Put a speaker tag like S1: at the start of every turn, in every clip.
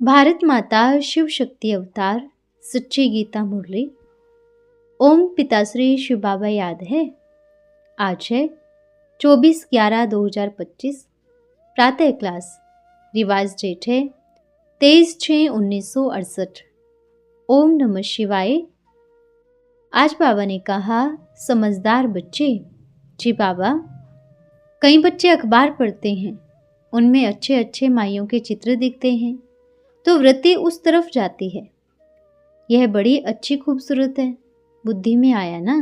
S1: भारत माता शिव शक्ति अवतार सच्ची गीता मुरली। ओम पिताश्री शिव बाबा याद है। आज है 24/11/2025। प्रातः क्लास। रिवाइज डेट है 23/6/1968। ओम नमः शिवाय। आज बाबा ने कहा, समझदार बच्चे। जी बाबा, कई बच्चे अखबार पढ़ते हैं, उनमें अच्छे अच्छे माइयों के चित्र दिखते हैं तो वृत्ति उस तरफ जाती है। यह बड़ी अच्छी खूबसूरत है, बुद्धि में आया ना।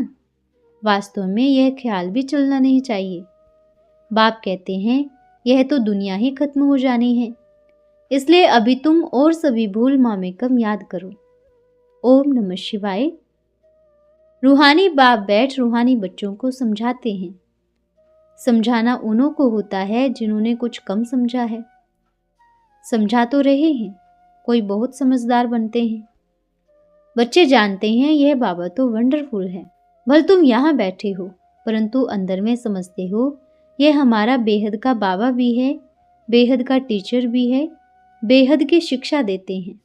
S1: वास्तव में यह ख्याल भी चलना नहीं चाहिए। बाप कहते हैं यह तो दुनिया ही खत्म हो जानी है, इसलिए अभी तुम और सभी भूल मामेकम याद करो। ओम नमः शिवाय। रूहानी बाप बैठ रूहानी बच्चों को समझाते हैं। समझाना उन्हों को होता है जिन्होंने कुछ कम समझा है। समझा तो रहे हैं, कोई बहुत समझदार बनते हैं। बच्चे जानते हैं यह बाबा तो वंडरफुल है। भले तुम यहाँ बैठे हो, परंतु अंदर में समझते हो यह हमारा बेहद का बाबा भी है, बेहद का टीचर भी है, बेहद की शिक्षा देते हैं।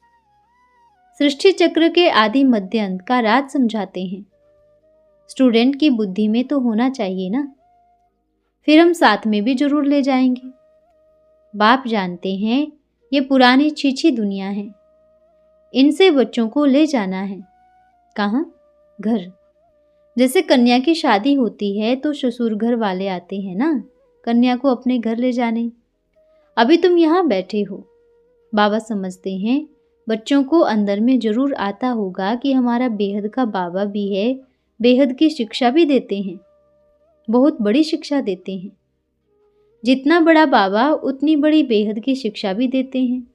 S1: सृष्टि चक्र के आदि मध्य अंत का राज समझाते हैं। स्टूडेंट की बुद्धि में तो होना चाहिए ना, फिर हम साथ में भी जरूर ले जाएंगे। बाप जानते हैं ये पुरानी छीछी दुनिया है, इनसे बच्चों को ले जाना है। कहाँ? घर। जैसे कन्या की शादी होती है तो ससुर घर वाले आते हैं ना, कन्या को अपने घर ले जाने। अभी तुम यहाँ बैठे हो, बाबा समझते हैं बच्चों को अंदर में जरूर आता होगा कि हमारा बेहद का बाबा भी है, बेहद की शिक्षा भी देते हैं, बहुत बड़ी शिक्षा देते हैं। जितना बड़ा बाबा उतनी बड़ी बेहद की शिक्षा भी देते हैं।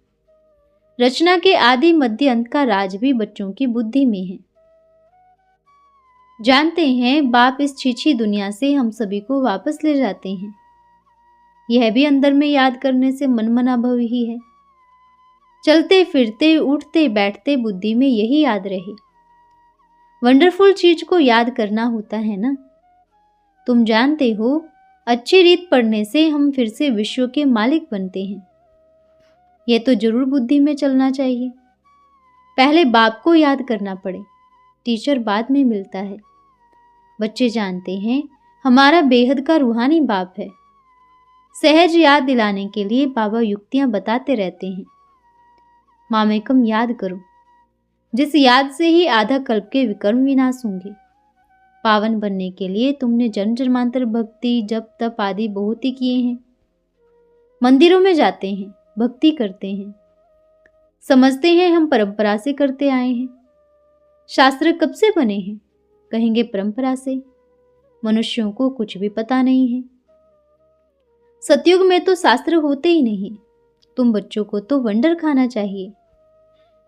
S1: रचना के आदि मध्य अंत का राज भी बच्चों की बुद्धि में है। जानते हैं बाप इस छीछी दुनिया से हम सभी को वापस ले जाते हैं। यह भी अंदर में याद करने से मनमना भव ही है। चलते फिरते उठते बैठते बुद्धि में यही याद रहे। वंडरफुल चीज को याद करना होता है ना। तुम जानते हो अच्छी रीत पढ़ने से हम फिर से विश्व के मालिक बनते हैं। यह तो जरूर बुद्धि में चलना चाहिए। पहले बाप को याद करना पड़े, टीचर बाद में मिलता है। बच्चे जानते हैं हमारा बेहद का रूहानी बाप है। सहज याद दिलाने के लिए बाबा युक्तियां बताते रहते हैं। मामेकम याद करो, जिस याद से ही आधा कल्प के विकर्म विनाश होंगे। पावन बनने के लिए तुमने जन्म जन्मांतर भक्ति जप तप आदि बहुत ही किए हैं। मंदिरों में जाते हैं, भक्ति करते हैं, समझते हैं हम परंपरा से करते आए हैं। शास्त्र कब से बने हैं? कहेंगे परंपरा से। मनुष्यों को कुछ भी पता नहीं है। सतयुग में तो शास्त्र होते ही नहीं। तुम बच्चों को तो वंडर खाना चाहिए।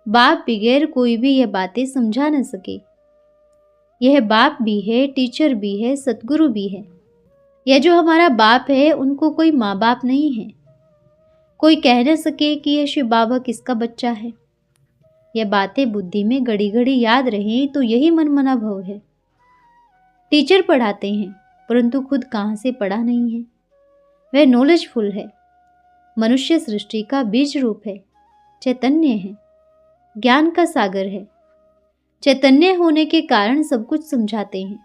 S1: बाप बगैर कोई भी यह बातें समझा न सके। यह बाप भी है, टीचर भी है, सतगुरु भी है। यह जो हमारा बाप है उनको कोई माँ बाप नहीं है। कोई कह न सके कि यह शिव बाबा किसका बच्चा है। यह बातें बुद्धि में घड़ी घड़ी याद रहें तो यही मनमना भव है। टीचर पढ़ाते हैं परंतु खुद कहाँ से पढ़ा नहीं है। वह नॉलेजफुल है, मनुष्य सृष्टि का बीज रूप है, चैतन्य है, ज्ञान का सागर है। चैतन्य होने के कारण सब कुछ समझाते हैं।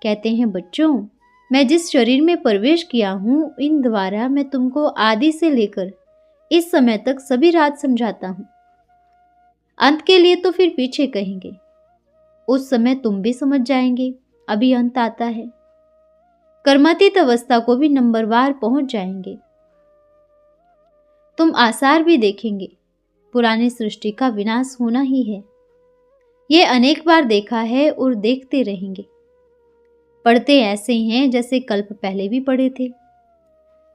S1: कहते हैं बच्चों, मैं जिस शरीर में प्रवेश किया हूँ इन द्वारा मैं तुमको आदि से लेकर इस समय तक सभी राज समझाता हूँ। अंत के लिए तो फिर पीछे कहेंगे, उस समय तुम भी समझ जाएंगे। अभी अंत आता है, कर्मातीत अवस्था को भी नंबरवार पहुंच जाएंगे। तुम आसार भी देखेंगे, पुरानी सृष्टि का विनाश होना ही है। ये अनेक बार देखा है और देखते रहेंगे। पढ़ते ऐसे हैं जैसे कल्प पहले भी पढ़े थे।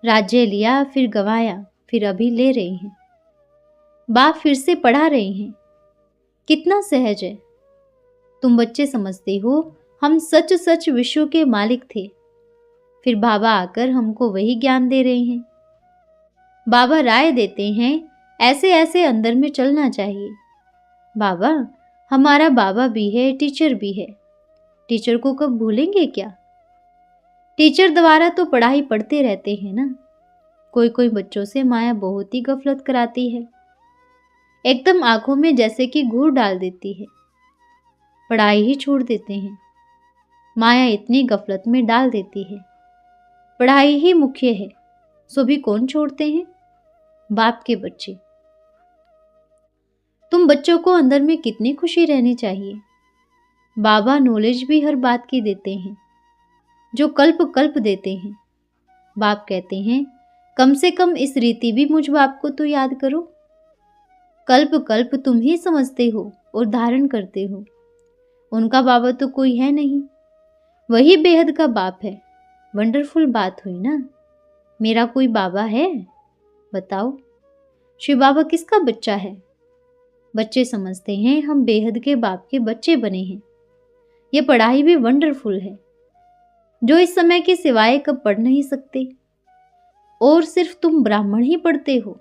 S1: राज्य लिया फिर गवाया, फिर अभी ले रहे हैं। बाप फिर से पढ़ा रहे हैं। कितना सहज है। तुम बच्चे समझते हो हम सच सच विश्व के मालिक थे, फिर बाबा आकर हमको वही ज्ञान दे रहे हैं। बाबा राय देते हैं ऐसे ऐसे अंदर में चलना चाहिए। बाबा हमारा बाबा भी है, टीचर भी है। टीचर को कब भूलेंगे क्या? टीचर द्वारा तो पढ़ाई पढ़ते रहते हैं ना। कोई कोई बच्चों से माया बहुत ही गफलत कराती है। एकदम आंखों में जैसे कि घूर डाल देती है। पढ़ाई ही छोड़ देते हैं। माया इतनी गफलत में डाल देती है। पढ़ाई ही मुख्य है, सो भी कौन छोड़ते हैं? बाप के बच्चे। तुम बच्चों को अंदर में कितनी खुशी रहनी चाहिए। बाबा नॉलेज भी हर बात की देते हैं, जो कल्प कल्प देते हैं। बाप कहते हैं, कम से कम इस रीति भी मुझ बाप को तो याद करो। कल्प कल्प तुम ही समझते हो और धारण करते हो। उनका बाबा तो कोई है नहीं, वही बेहद का बाप है। वंडरफुल बात हुई ना। मेरा कोई बाबा है? बताओ। शिव बाबा किसका बच्चा है? बच्चे समझते हैं हम बेहद के बाप के बच्चे बने हैं। ये पढ़ाई भी वंडरफुल है, जो इस समय के सिवाय कब पढ़ नहीं सकते। और सिर्फ तुम ब्राह्मण ही पढ़ते हो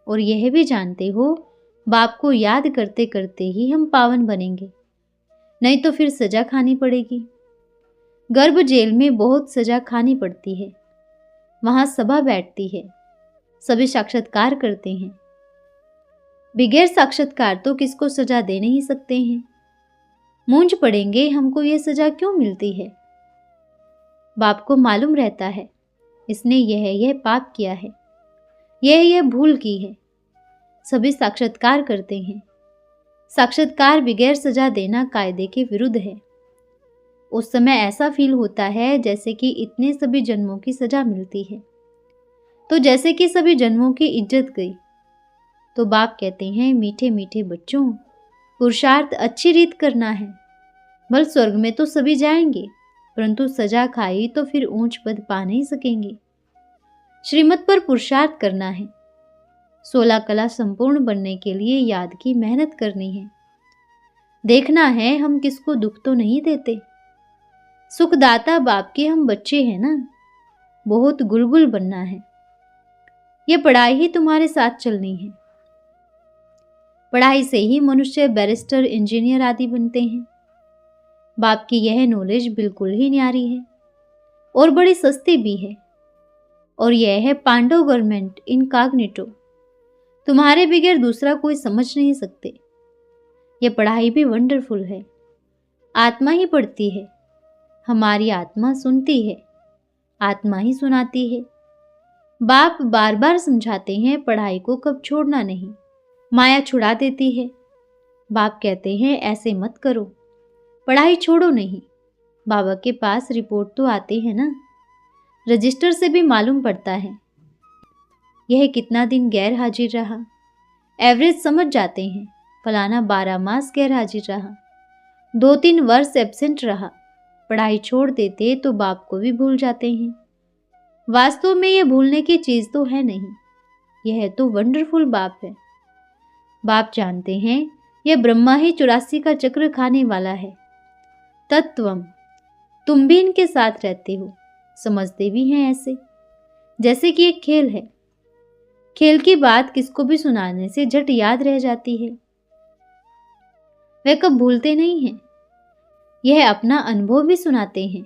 S1: और यह भी जानते हो बाप को याद करते करते ही हम पावन बनेंगे, नहीं तो फिर सजा खानी पड़ेगी। गर्भ जेल में बहुत सजा खानी पड़ती है। वहां सभा बैठती है, सभी साक्षात्कार करते हैं। बगैर साक्षात्कार तो किसको सजा दे नहीं सकते हैं। मूंझ पड़ेंगे हमको ये सजा क्यों मिलती है। बाप को मालूम रहता है इसने यह पाप किया है, यह भूल की है। सभी साक्षात्कार करते हैं। साक्षात्कार बगैर सजा देना कायदे के विरुद्ध है। उस समय ऐसा फील होता है जैसे कि इतने सभी जन्मों की सजा मिलती है, तो जैसे कि सभी जन्मों की इज्जत गई। तो बाप कहते हैं, मीठे मीठे बच्चों, पुरुषार्थ अच्छी रीत करना है। भल स्वर्ग में तो सभी जाएंगे, परंतु सजा खाई तो फिर ऊंच पद पा नहीं सकेंगे। श्रीमत पर पुरुषार्थ करना है। 16 कला संपूर्ण बनने के लिए याद की मेहनत करनी है। देखना है हम किसको दुख तो नहीं देते। सुखदाता बाप के हम बच्चे हैं ना। बहुत गुलगुल बनना है। ये पढ़ाई ही तुम्हारे साथ चलनी है। पढ़ाई से ही मनुष्य बैरिस्टर, इंजीनियर आदि बनते हैं। बाप की यह नॉलेज बिल्कुल ही न्यारी है और बड़ी सस्ती भी है। और यह है पांडव गवर्नमेंट इनकॉग्निटो। तुम्हारे बगैर दूसरा कोई समझ नहीं सकते। यह पढ़ाई भी वंडरफुल है। आत्मा ही पढ़ती है, हमारी आत्मा सुनती है, आत्मा ही सुनाती है। बाप बार बार समझाते हैं पढ़ाई को कब छोड़ना नहीं। माया छुड़ा देती है। बाप कहते हैं ऐसे मत करो, पढ़ाई छोड़ो नहीं। बाबा के पास रिपोर्ट तो आती है ना, रजिस्टर से भी मालूम पड़ता है यह कितना दिन गैर हाजिर रहा। एवरेज समझ जाते हैं, फलाना 12 मास गैर हाजिर रहा, 2-3 वर्ष एब्सेंट रहा। पढ़ाई छोड़ देते तो बाप को भी भूल जाते हैं। वास्तव में यह भूलने की चीज तो है नहीं, यह तो वंडरफुल बाप है। बाप जानते हैं यह ब्रह्मा ही 84 का चक्र खाने वाला है। तत्वम, तुम भी इनके साथ रहते हो, समझते भी हैं ऐसे जैसे कि एक खेल है। खेल की बात किसको भी सुनाने से झट याद रह जाती है, वे कब भूलते नहीं हैं। यह अपना अनुभव भी सुनाते हैं।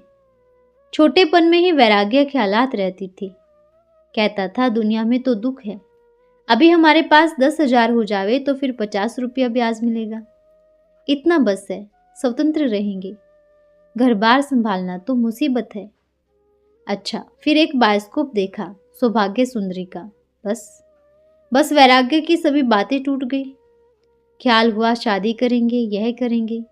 S1: छोटेपन में ही वैराग्य ख्यालात रहती थी। कहता था दुनिया में तो दुख है, अभी हमारे पास 10,000 हो जावे तो फिर 50 रुपया ब्याज मिलेगा। इतना बस है, स्वतंत्र रहेंगे। घर बार संभालना तो मुसीबत है। अच्छा, फिर एक बायोस्कोप देखा, सौभाग्य सुंदरी का। बस वैराग्य की सभी बातें टूट गई। ख्याल हुआ शादी करेंगे, यह करेंगे।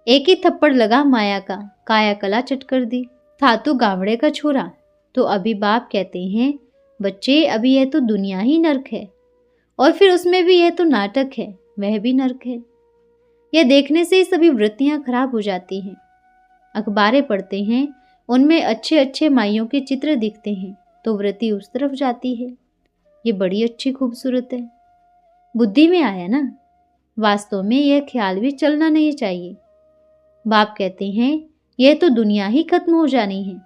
S1: एक ही थप्पड़ लगा माया का, काया कला चट कर दी। था तो गावड़े का छोरा। तो अभी बाप कहते हैं, बच्चे अभी यह तो दुनिया ही नर्क है, और फिर उसमें भी यह तो नाटक है, वह भी नर्क है। यह देखने से ही सभी वृत्तियां खराब हो जाती हैं। अखबारें पढ़ते हैं, उनमें अच्छे अच्छे माइयों के चित्र दिखते हैं तो वृत्ति उस तरफ जाती है। ये बड़ी अच्छी खूबसूरत है। बुद्धि में आया ना। वास्तव में यह ख्याल भी चलना नहीं चाहिए। बाप कहते हैं यह तो दुनिया ही खत्म हो जानी है,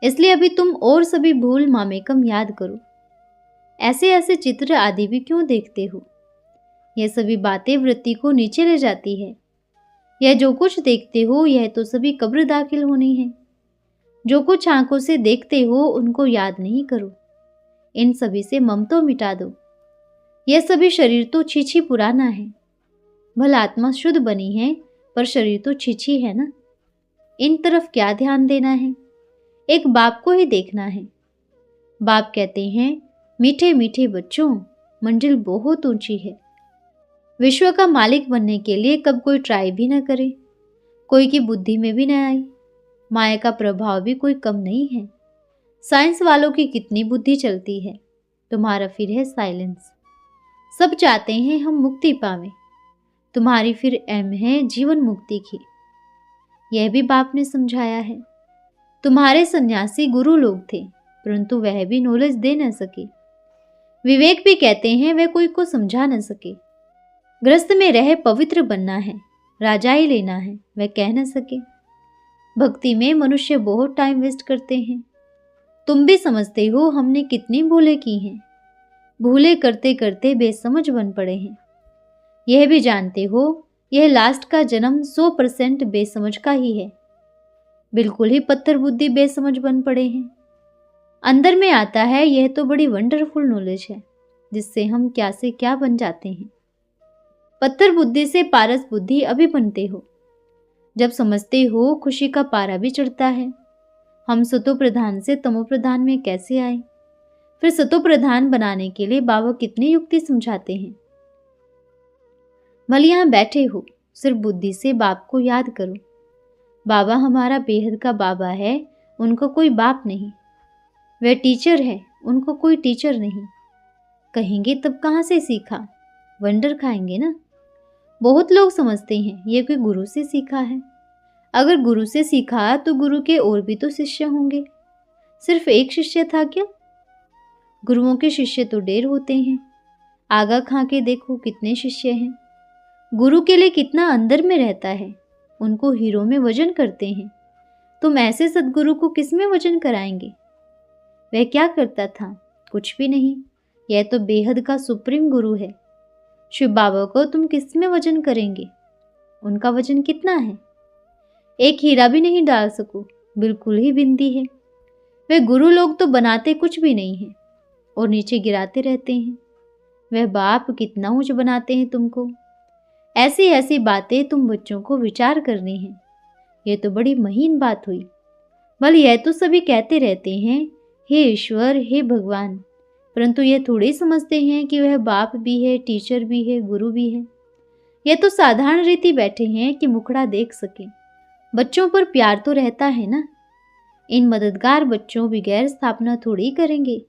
S1: इसलिए अभी तुम और सभी भूल मामेकम याद करो। ऐसे ऐसे चित्र आदि भी क्यों देखते हो। यह सभी बातें वृत्ति को नीचे ले जाती है। यह जो कुछ देखते हो यह तो सभी कब्र दाखिल होनी है। जो कुछ आंखों से देखते हो उनको याद नहीं करो। इन सभी से ममता मिटा दो। यह सभी शरीर तो छीछी पुराना है। भला आत्मा शुद्ध बनी है, पर शरीर तो छीछी है ना। इन तरफ क्या ध्यान देना है, एक बाप को ही देखना है। बाप कहते हैं, मीठे मीठे बच्चों, मंजिल बहुत ऊंची है। विश्व का मालिक बनने के लिए कब कोई ट्राई भी न करे, कोई की बुद्धि में भी न आई। माया का प्रभाव भी कोई कम नहीं है। साइंस वालों की कितनी बुद्धि चलती है, तुम्हारा फिर है साइलेंस। सब चाहते हैं हम मुक्ति पावें, तुम्हारी फिर एम है जीवन मुक्ति की। यह भी बाप ने समझाया है। तुम्हारे सन्यासी गुरु लोग थे, परंतु वह भी नॉलेज दे न सके। विवेक भी कहते हैं वह कोई को समझा न सके। गृहस्थ में रह पवित्र बनना है, राजा ही लेना है, वह कह न सके। भक्ति में मनुष्य बहुत टाइम वेस्ट करते हैं। तुम भी समझते हो हमने कितनी भूलें की हैं। भूले करते करते बेसमझ बन पड़े हैं। यह भी जानते हो यह लास्ट का जन्म 100% बेसमझ का ही है। बिल्कुल ही पत्थर बुद्धि बेसमझ बन पड़े हैं। अंदर में आता है यह तो बड़ी वंडरफुल नॉलेज है, जिससे हम क्या से क्या बन जाते हैं। पत्थर बुद्धि से पारस बुद्धि अभी बनते हो। जब समझते हो खुशी का पारा भी चढ़ता है। हम सतो प्रधान से तमो प्रधान में कैसे आए, फिर सतो प्रधान बनाने के लिए बाबा कितनी युक्ति समझाते हैं। भले यहां बैठे हो, सिर्फ बुद्धि से बाप को याद करो। बाबा हमारा बेहद का बाबा है, उनको कोई बाप नहीं। वह टीचर है, उनको कोई टीचर नहीं। कहेंगे तब कहाँ से सीखा, वंडर खाएंगे ना। बहुत लोग समझते हैं ये कोई गुरु से सीखा है। अगर गुरु से सीखा तो गुरु के और भी तो शिष्य होंगे। सिर्फ एक शिष्य था क्या? गुरुओं के शिष्य तो ढेर होते हैं। आगा खा के देखो कितने शिष्य हैं। गुरु के लिए कितना अंदर में रहता है, उनको हीरो में वजन करते हैं। तुम ऐसे सदगुरु को किस में वजन कराएंगे? वह क्या करता था? कुछ भी नहीं। यह तो बेहद का सुप्रीम गुरु है। शिव बाबा को तुम किस में वजन करेंगे? उनका वजन कितना है? एक हीरा भी नहीं डाल सको, बिल्कुल ही बिंदी है। वे गुरु लोग तो बनाते कुछ भी नहीं है और नीचे गिराते रहते हैं। वह बाप कितना ऊंच बनाते हैं तुमको। ऐसी ऐसी बातें तुम बच्चों को विचार करनी है। ये तो बड़ी महीन बात हुई। भले यह तो सभी कहते रहते हैं हे ईश्वर, हे भगवान, परंतु यह थोड़ी समझते हैं कि वह बाप भी है, टीचर भी है, गुरु भी है। यह तो साधारण रीति बैठे हैं कि मुखड़ा देख सके। बच्चों पर प्यार तो रहता है ना। इन मददगार बच्चों बगैर स्थापना थोड़ी करेंगे।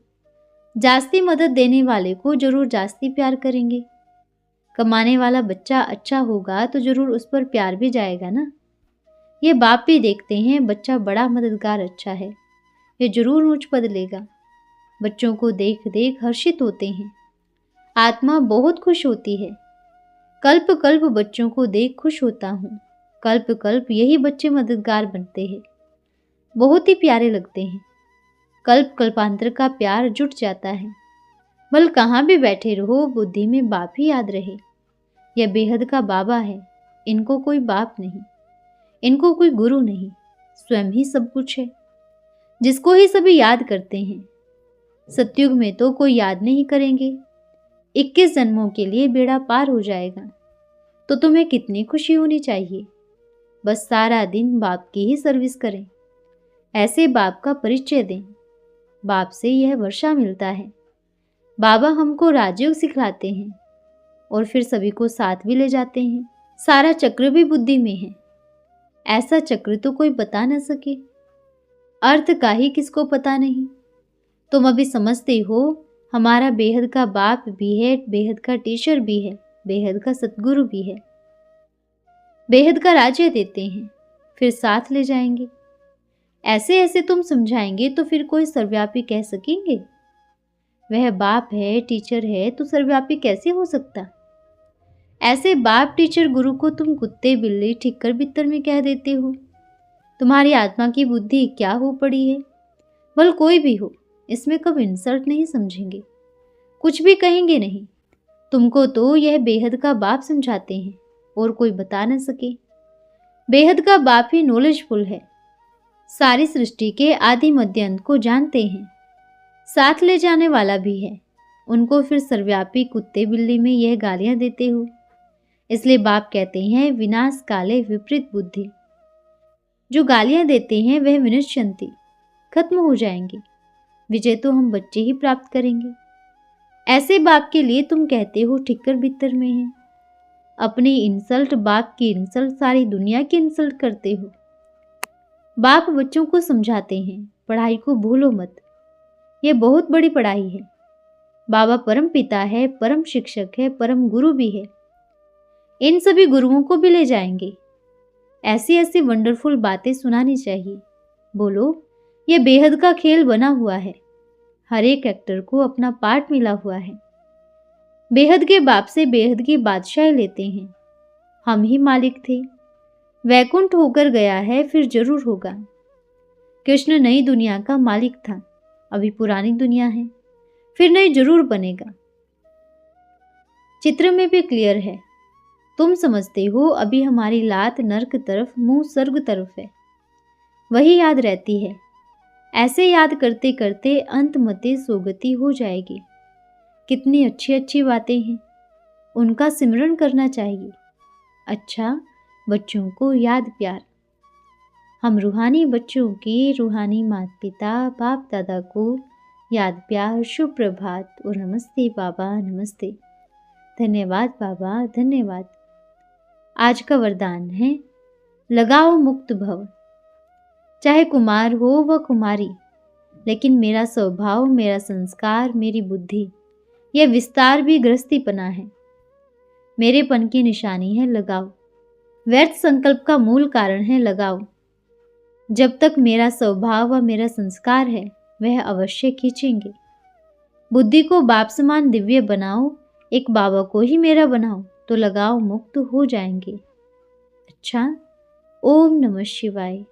S1: जास्ती मदद देने वाले को जरूर जास्ती प्यार करेंगे। कमाने वाला बच्चा अच्छा होगा तो जरूर उस पर प्यार भी जाएगा ना। ये बाप भी देखते हैं बच्चा बड़ा मददगार अच्छा है, ये जरूर ऊंच पद लेगा। बच्चों को देख देख हर्षित होते हैं। आत्मा बहुत खुश होती है। कल्प कल्प बच्चों को देख खुश होता हूँ। कल्प कल्प यही बच्चे मददगार बनते हैं। बहुत ही प्यारे लगते हैं। कल्प कल्पांतर का प्यार जुट जाता है। बल कहाँ भी बैठे रहो, बुद्धि में बाप ही याद रहे। यह बेहद का बाबा है। इनको कोई बाप नहीं, इनको कोई गुरु नहीं, स्वयं ही सब कुछ है, जिसको ही सभी याद करते हैं। सतयुग में तो कोई याद नहीं करेंगे। 21 जन्मों के लिए बेड़ा पार हो जाएगा। तो तुम्हें कितनी खुशी होनी चाहिए। बस सारा दिन बाप की ही सर्विस करें। ऐसे बाप का परिचय दें। बाप से यह वर्षा मिलता है। बाबा हमको राजयोग सिखलाते हैं और फिर सभी को साथ भी ले जाते हैं। सारा चक्र भी बुद्धि में है। ऐसा चक्र तो कोई बता न सके। अर्थ का ही किसको पता नहीं। तुम अभी समझते हो हमारा बेहद का बाप भी है, बेहद का टीचर भी है, बेहद का सतगुरु भी है। बेहद का राज्य देते हैं, फिर साथ ले जाएंगे। ऐसे ऐसे तुम समझाएंगे तो फिर कोई सर्वव्यापी कह सकेंगे? वह बाप है, टीचर है, तो सर्वव्यापी कैसे हो सकता? ऐसे बाप टीचर गुरु को तुम कुत्ते बिल्ली ठिक्कर बित्तर में कह देते हो। तुम्हारी आत्मा की बुद्धि क्या हो पड़ी है? बल कोई भी हो, इसमें कब इंसल्ट नहीं समझेंगे, कुछ भी कहेंगे नहीं। तुमको तो यह बेहद का बाप समझाते हैं और कोई बता न सके। बेहद का बाप ही नॉलेजफुल है। सारी सृष्टि के आदि मध्य अंत को जानते हैं। साथ ले जाने वाला भी है। उनको फिर सर्वव्यापी कुत्ते बिल्ली में यह गालियां देते हो। इसलिए बाप कहते हैं विनाश काले विपरीत बुद्धि। जो गालियां देते हैं वह विनश्यंती, खत्म हो जाएंगे। विजय तो हम बच्चे ही प्राप्त करेंगे। ऐसे बाप के लिए तुम कहते हो ठिक्कर बित्तर में है। अपनी इंसल्ट, बाप की इंसल्ट, सारी दुनिया की इंसल्ट करते हो। बाप बच्चों को समझाते हैं पढ़ाई को भूलो मत, यह बहुत बड़ी पढ़ाई है। बाबा परम पिता है, परम शिक्षक है, परम गुरु भी है। इन सभी गुरुओं को भी ले जाएंगे। ऐसी ऐसी वंडरफुल बातें सुनानी चाहिए। बोलो ये बेहद का खेल बना हुआ है। हर एक एक्टर को अपना पार्ट मिला हुआ है। बेहद के बाप से बेहद की बादशाही लेते हैं। हम ही मालिक थे। वैकुंठ होकर गया है, फिर जरूर होगा। कृष्ण नई दुनिया का मालिक था, अभी पुरानी दुनिया है, फिर नई जरूर बनेगा। चित्र में भी क्लियर है। तुम समझते हो अभी हमारी लात नर्क तरफ, मुंह स्वर्ग तरफ है। वही याद रहती है। ऐसे याद करते करते अंत मते सोगति हो जाएगी। कितनी अच्छी अच्छी बातें हैं, उनका सिमरन करना चाहिए। अच्छा, बच्चों को याद प्यार। हम रूहानी बच्चों की रूहानी माता पिता बाप दादा को याद प्यार, शुभ प्रभात और नमस्ते बाबा, नमस्ते। धन्यवाद बाबा, धन्यवाद। आज का वरदान है लगाओ मुक्त भव। चाहे कुमार हो व कुमारी, लेकिन मेरा स्वभाव, मेरा संस्कार, मेरी बुद्धि, यह विस्तार भी गृहस्थीपना है। मेरेपन की निशानी है लगाओ। व्यर्थ संकल्प का मूल कारण है लगाओ। जब तक मेरा स्वभाव व मेरा संस्कार है वह अवश्य खींचेंगे। बुद्धि को बाप समान दिव्य बनाओ, एक बाबा को ही मेरा बनाओ, तो लगाओ मुक्त हो जाएंगे। अच्छा, ओम नमः शिवाय।